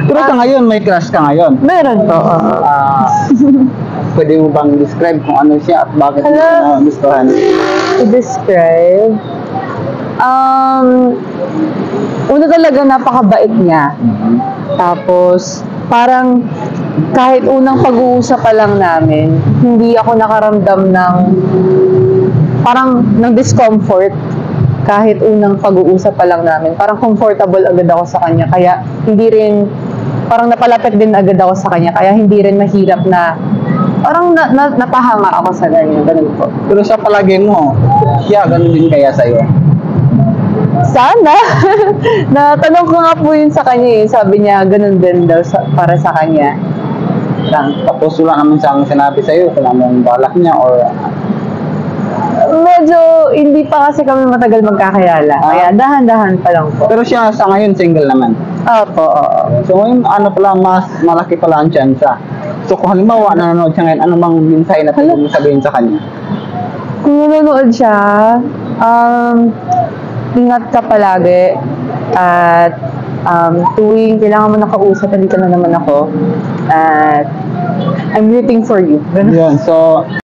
Pero sa ngayon, may crush ka ngayon. Meron po. Pwede mo bang describe kung ano siya at bakit mo Hello? nagustuhan? To describe, una talaga napakabait niya. Tapos, parang kahit unang pag-uusap pa lang namin, hindi ako nakaramdam ng parang ng discomfort kahit unang pag-uusap pa lang namin. Parang comfortable agad ako sa kanya. Kaya hindi rin, parang napalapit din agad ako sa kanya. Kaya hindi rin mahirap na, parang napahanga ako sa ganyan. Ganun po. Pero sa palagay mo, siya ganun din kaya sa'yo? Sana. Natanong ko nga po yun sa kanya eh. Sabi niya, ganun din daw para sa kanya. Tapos wala naman siyang sinabi sa'yo kung anong balak niya or... Medyo hindi pa kasi kami matagal magkakayala. Kaya dahan-dahan pa lang po. Pero siya sa ngayon single naman. Opo, oo. So ngayon, ano pala, mas malaki pala ang tsansa. So kung halimbawa nanonood siya ngayon, ano mang mensahe na pwede mo sabihin sa kanya? Kung nanonood siya, ingat ka palagi. At tuwing kailangan mo nakausap, nandito na naman ako. At I'm rooting for you. Ganun. Yun, so